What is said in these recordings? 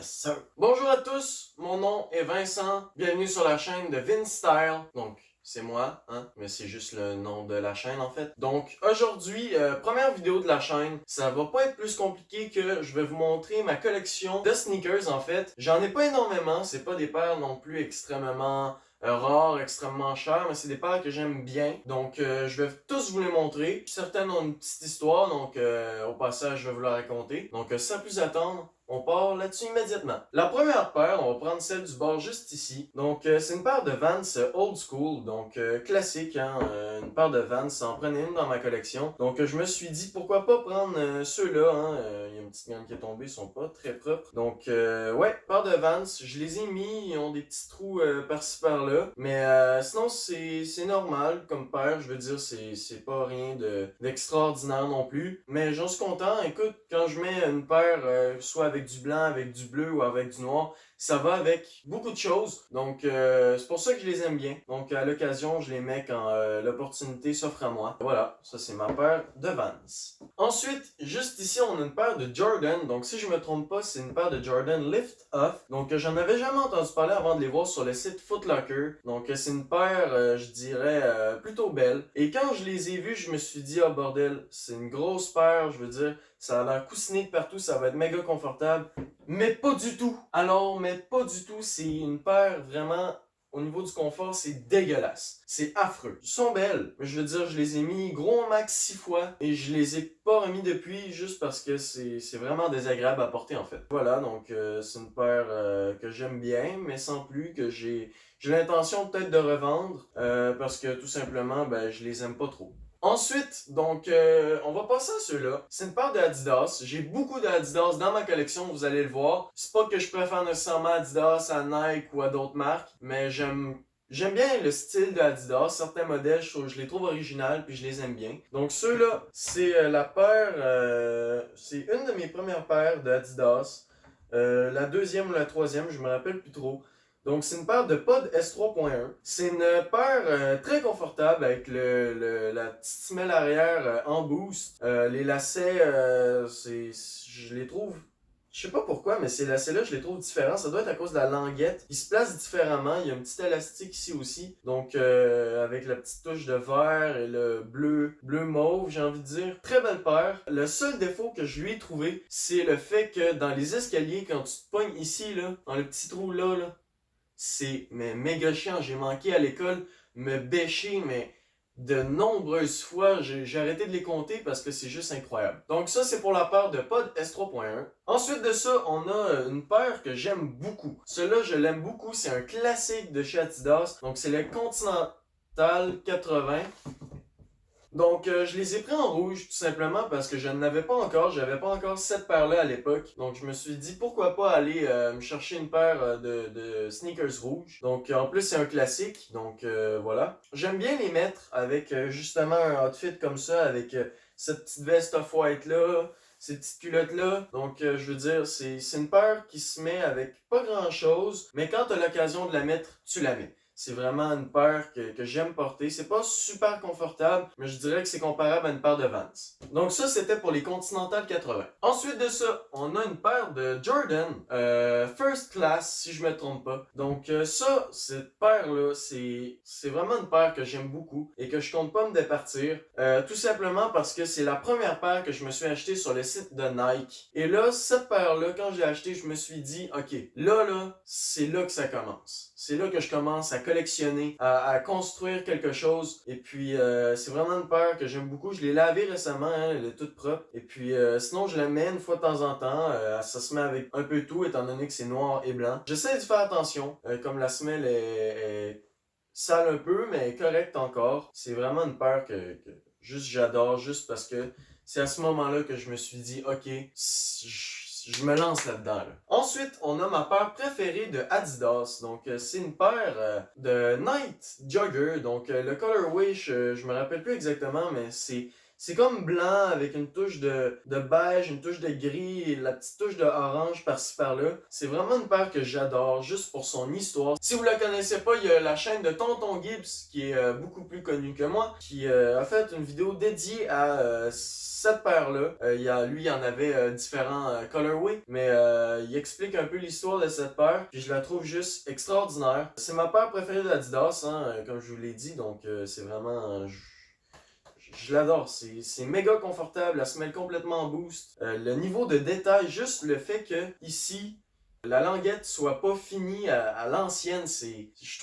Yes sir! Bonjour à tous, mon nom est Vincent, bienvenue sur la chaîne de Vince Style. Donc, c'est moi, hein, mais c'est juste le nom de la chaîne en fait. Donc, aujourd'hui, première vidéo de la chaîne, ça va pas être plus compliqué que je vais vous montrer ma collection de sneakers en fait. J'en ai pas énormément, c'est pas des paires non plus extrêmement rares, extrêmement chères, mais c'est des paires que j'aime bien. Donc, je vais tous vous les montrer. Certaines ont une petite histoire, donc au passage, je vais vous la raconter. Donc, sans plus attendre, on part là-dessus immédiatement. La première paire, on va prendre celle du bord juste ici. Donc, c'est une paire de Vans old school, donc classique, hein, une paire de Vans, ça en prenait une dans ma collection. Donc, je me suis dit, pourquoi pas prendre ceux-là, hein, il y a une petite gamme qui est tombée, ils sont pas très propres. Donc, ouais, paire de Vans, je les ai mis, ils ont des petits trous par-ci par-là. Mais sinon, c'est normal comme paire, je veux dire, c'est pas rien d'extraordinaire non plus. Mais j'en suis content, écoute, quand je mets une paire, soit avec du blanc, avec du bleu ou avec du noir, ça va avec beaucoup de choses. Donc, c'est pour ça que je les aime bien. Donc, à l'occasion, je les mets quand l'opportunité s'offre à moi. Voilà, ça c'est ma paire de Vans. Ensuite, juste ici, on a une paire de Jordan. Donc, si je me trompe pas, c'est une paire de Jordan Lift Off. Donc, j'en avais jamais entendu parler avant de les voir sur le site Foot Locker. Donc, c'est une paire, je dirais, plutôt belle. Et quand je les ai vues, je me suis dit, oh bordel, c'est une grosse paire, je veux dire, ça a l'air coussiné de partout, ça va être méga confortable. Mais pas du tout. Alors, mais pas du tout. C'est une paire vraiment, au niveau du confort, c'est dégueulasse. C'est affreux. Ils sont belles, mais je veux dire, je les ai mis gros max 6 fois et je les ai pas remis depuis juste parce que c'est vraiment désagréable à porter en fait. Voilà, donc c'est une paire que j'aime bien, mais sans plus que j'ai l'intention peut-être de revendre parce que tout simplement, ben, je les aime pas trop. Ensuite, donc, on va passer à ceux-là. C'est une paire d'Adidas. J'ai beaucoup d'Adidas dans ma collection, vous allez le voir. C'est pas que je préfère nécessairement Adidas à Nike ou à d'autres marques, mais j'aime bien le style d'Adidas. Certains modèles, je les trouve originales puis je les aime bien. Donc, ceux-là, c'est la paire, c'est une de mes premières paires d'Adidas. La deuxième ou la troisième, je me rappelle plus trop. Donc, c'est une paire de Pod S3.1. C'est une paire très confortable avec la petite semelle arrière en boost. Les lacets, je les trouve, je sais pas pourquoi, mais ces lacets-là, je les trouve différents. Ça doit être à cause de la languette. Ils se placent différemment. Il y a un petit élastique ici aussi. Donc, avec la petite touche de vert et le bleu mauve, j'ai envie de dire. Très belle paire. Le seul défaut que je lui ai trouvé, c'est le fait que dans les escaliers, quand tu te pognes ici, là, dans le petit trou là, c'est méga chiant. J'ai manqué à l'école me bêcher, mais de nombreuses fois. J'ai arrêté de les compter parce que c'est juste incroyable. Donc ça, c'est pour la paire de Pod S3.1. Ensuite de ça, on a une paire que j'aime beaucoup. Celui-là, je l'aime beaucoup. C'est un classique de chez Adidas. Donc c'est le Continental 80. Donc, je les ai pris en rouge tout simplement parce que je n'avais pas encore, j'avais pas encore cette paire-là à l'époque. Donc, je me suis dit pourquoi pas aller me chercher une paire de sneakers rouges. Donc, en plus, c'est un classique. Donc, voilà. J'aime bien les mettre avec justement un outfit comme ça, avec cette petite veste off-white-là, ces petites culottes-là. Donc, je veux dire, c'est une paire qui se met avec pas grand-chose, mais quand tu as l'occasion de la mettre, tu la mets. C'est vraiment une paire que j'aime porter. C'est pas super confortable, mais je dirais que c'est comparable à une paire de Vans. Donc ça, c'était pour les Continental 80. Ensuite de ça, on a une paire de Jordan First Class, si je me trompe pas. Donc ça, cette paire-là, c'est vraiment une paire que j'aime beaucoup et que je compte pas me départir. Tout simplement parce que c'est la première paire que je me suis achetée sur le site de Nike. Et là, cette paire-là, quand je l'ai achetée, je me suis dit, ok, là, c'est là que ça commence. C'est là que je commence à collectionner, à construire quelque chose. Et puis, c'est vraiment une paire que j'aime beaucoup. Je l'ai lavée récemment, hein, elle est toute propre. Et puis, sinon, je la mets une fois de temps en temps. Ça se met avec un peu tout, étant donné que c'est noir et blanc. J'essaie de faire attention, comme la semelle est sale un peu, mais correcte encore. C'est vraiment une paire que juste j'adore, juste parce que c'est à ce moment-là que je me suis dit, ok, je me lance là-dedans. Là. Ensuite, on a ma paire préférée de Adidas. Donc, c'est une paire de Night Jogger. Donc, le colorway, je me rappelle plus exactement, mais C'est comme blanc avec une touche de beige, une touche de gris et la petite touche de orange par-ci par-là. C'est vraiment une paire que j'adore juste pour son histoire. Si vous la connaissez pas, il y a la chaîne de Tonton Gibbs qui est beaucoup plus connue que moi, qui a fait une vidéo dédiée à cette paire-là. Lui, il y en avait différents colorways, mais il explique un peu l'histoire de cette paire, puis je la trouve juste extraordinaire. C'est ma paire préférée d'Adidas, hein, comme je vous l'ai dit, donc c'est vraiment... je l'adore, c'est méga confortable, elle se met complètement en boost. Le niveau de détail, juste le fait que ici, la languette soit pas finie à l'ancienne, je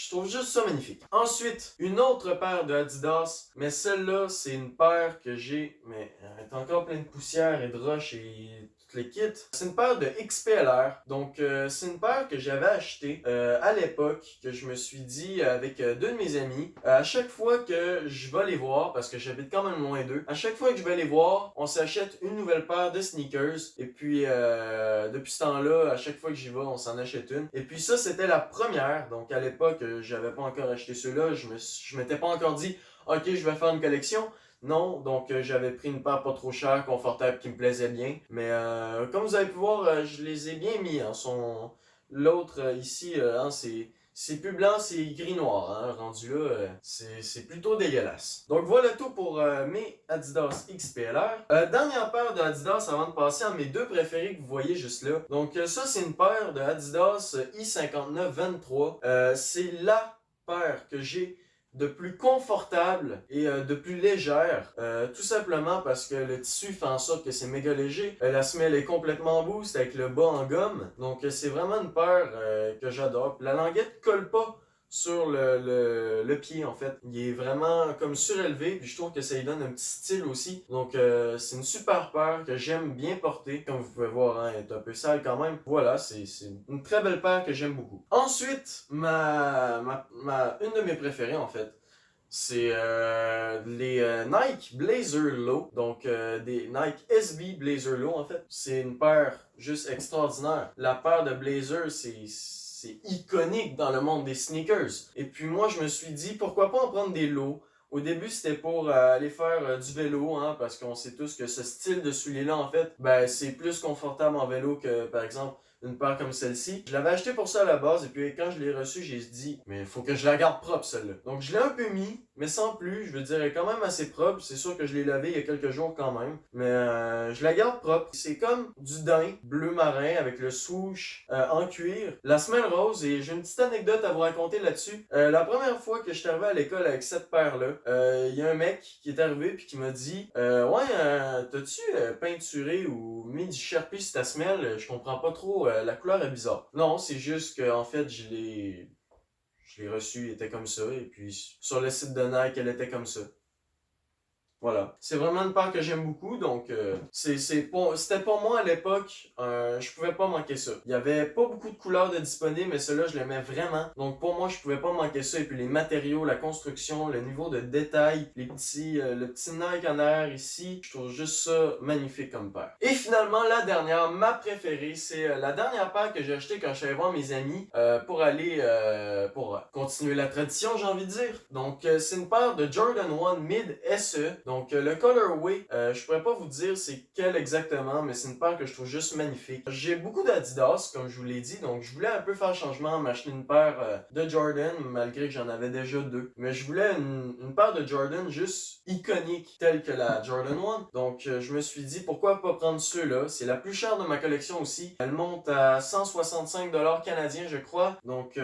trouve juste ça magnifique. Ensuite, une autre paire de Adidas, mais celle-là, c'est une paire que j'ai, mais elle est encore pleine de poussière et de roches et tout le kit. C'est une paire de XPLR, donc c'est une paire que j'avais achetée à l'époque, que je me suis dit avec deux de mes amis, à chaque fois que je vais les voir, parce que j'habite quand même loin d'eux, à chaque fois que je vais les voir, on s'achète une nouvelle paire de sneakers, et puis depuis ce temps-là, à chaque fois que j'y vais, on s'en achète une. Et puis ça, c'était la première. Donc à l'époque, j'avais pas encore acheté ceux-là. Je m'étais pas encore dit, ok, je vais faire une collection. Non, donc j'avais pris une paire pas trop chère, confortable, qui me plaisait bien. Mais comme vous avez pu voir, je les ai bien mis. Hein. L'autre ici, hein, c'est plus blanc, c'est gris-noir, hein, rendu là, c'est plutôt dégueulasse. Donc voilà tout pour mes Adidas XPLR. Dernière paire de Adidas avant de passer à mes deux préférés que vous voyez juste là. Donc ça c'est une paire de Adidas I5923. C'est la paire que j'ai de plus confortable et de plus légère, tout simplement parce que le tissu fait en sorte que c'est méga léger. La semelle est complètement en boost avec le bas en gomme, donc c'est vraiment une paire que j'adore. La languette colle pas sur le pied en fait, il est vraiment comme surélevé, puis je trouve que ça lui donne un petit style aussi. Donc c'est une super paire que j'aime bien porter, comme vous pouvez voir, hein, elle est un peu sale quand même. Voilà, c'est une très belle paire que j'aime beaucoup. Ensuite, une de mes préférées en fait, c'est les Nike Blazer Low, donc des Nike SB Blazer Low en fait. C'est une paire juste extraordinaire. La paire de Blazer, c'est iconique dans le monde des sneakers. Et puis moi, je me suis dit, pourquoi pas en prendre des lows. Au début, c'était pour aller faire du vélo, hein, parce qu'on sait tous que ce style de soulier-là, en fait, ben, c'est plus confortable en vélo que, par exemple, une paire comme celle-ci. Je l'avais acheté pour ça à la base, et puis quand je l'ai reçu, j'ai dit, mais il faut que je la garde propre, celle-là. Donc, je l'ai un peu mis, mais sans plus. Je veux dire, elle est quand même assez propre. C'est sûr que je l'ai lavé il y a quelques jours quand même, mais je la garde propre. C'est comme du daim bleu marin avec le swoosh en cuir, la semelle rose, et j'ai une petite anecdote à vous raconter là-dessus. La première fois que je suis arrivé à l'école avec cette paire-là, il y a un mec qui est arrivé puis qui m'a dit ouais, t'as-tu peinturé ou mis du Sharpie sur ta semelle? Je comprends pas trop, la couleur est bizarre. Non, c'est juste que en fait, je l'ai reçu, il était comme ça, et puis sur le site de Nike, elle était comme ça. Voilà. C'est vraiment une paire que j'aime beaucoup, donc c'était pour moi à l'époque, je pouvais pas manquer ça. Il y avait pas beaucoup de couleurs de disponibles, mais ceux-là, je l'aimais vraiment. Donc pour moi, je pouvais pas manquer ça. Et puis les matériaux, la construction, le niveau de détail, le petit Nike en arrière ici, je trouve juste ça magnifique comme paire. Et finalement, la dernière, ma préférée, c'est la dernière paire que j'ai achetée quand je suis allé voir mes amis pour aller, pour continuer la tradition, j'ai envie de dire. Donc c'est une paire de Jordan 1 Mid SE. Donc le colorway, je pourrais pas vous dire c'est quel exactement, mais c'est une paire que je trouve juste magnifique. J'ai beaucoup d'Adidas, comme je vous l'ai dit, donc je voulais un peu faire changement, m'acheter une paire de Jordan, malgré que j'en avais déjà deux. Mais je voulais une paire de Jordan juste iconique, telle que la Jordan 1. Donc je me suis dit pourquoi pas prendre ceux-là. C'est la plus chère de ma collection aussi. Elle monte à 165$ canadiens, je crois. Donc tout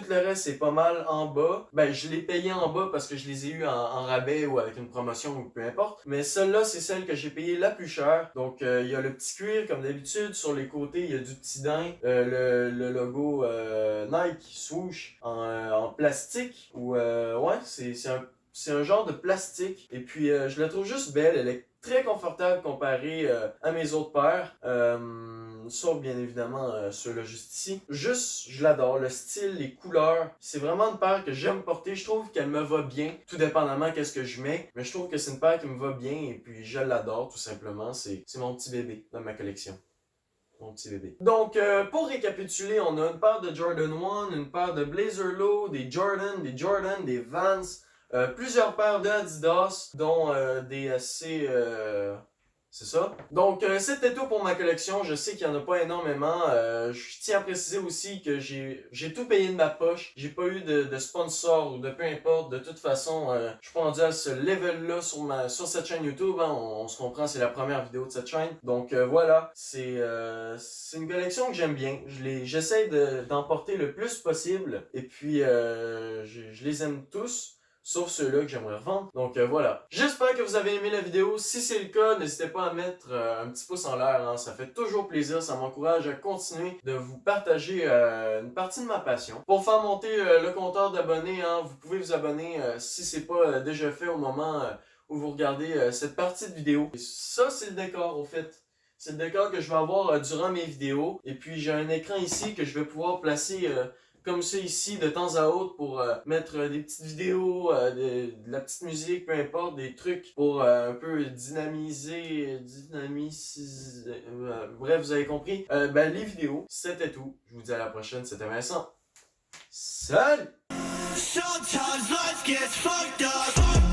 le reste c'est pas mal en bas. Ben je l'ai payé en bas parce que je les ai eu en rabais ou avec une promotion ou peu importe. Mais celle-là, c'est celle que j'ai payée la plus chère. Donc, il y a le petit cuir, comme d'habitude. Sur les côtés, il y a du petit daim. Le logo Nike swoosh en plastique. Ou, ouais, c'est un genre de plastique. Et puis, je la trouve juste belle. Elle est très confortable comparée à mes autres paires. Sauf bien évidemment ceux-là juste ici. Juste, je l'adore. Le style, les couleurs. C'est vraiment une paire que j'aime porter. Je trouve qu'elle me va bien. Tout dépendamment qu'est-ce que je mets. Mais je trouve que c'est une paire qui me va bien. Et puis je l'adore tout simplement. C'est mon petit bébé dans ma collection. Mon petit bébé. Donc, pour récapituler, on a une paire de Jordan 1, une paire de Blazer Low, des Jordan, des Vans, plusieurs paires de Adidas, dont des assez... c'est ça. Donc, c'était tout pour ma collection. Je sais qu'il n'y en a pas énormément. Je tiens à préciser aussi que j'ai tout payé de ma poche. J'ai pas eu de sponsor ou de peu importe. De toute façon, je suis pas rendu à ce level-là sur cette chaîne YouTube. Hein. On se comprend, c'est la première vidéo de cette chaîne. Donc, voilà. C'est une collection que j'aime bien. J'essaie d'en porter le plus possible. Et puis, je les aime tous. Sauf ceux-là que j'aimerais revendre. Donc voilà. J'espère que vous avez aimé la vidéo. Si c'est le cas, n'hésitez pas à mettre un petit pouce en l'air. Hein. Ça fait toujours plaisir. Ça m'encourage à continuer de vous partager une partie de ma passion. Pour faire monter le compteur d'abonnés, hein, vous pouvez vous abonner si c'est pas déjà fait au moment où vous regardez cette partie de vidéo. Et ça, c'est le décor au fait. C'est le décor que je vais avoir durant mes vidéos. Et puis j'ai un écran ici que je vais pouvoir placer... comme ça ici de temps à autre pour mettre des petites vidéos, de la petite musique, peu importe, des trucs pour un peu dynamiser, bref, vous avez compris. Les vidéos, c'était tout. Je vous dis à la prochaine, c'était Vincent. Salut! Sometimes life gets fucked up.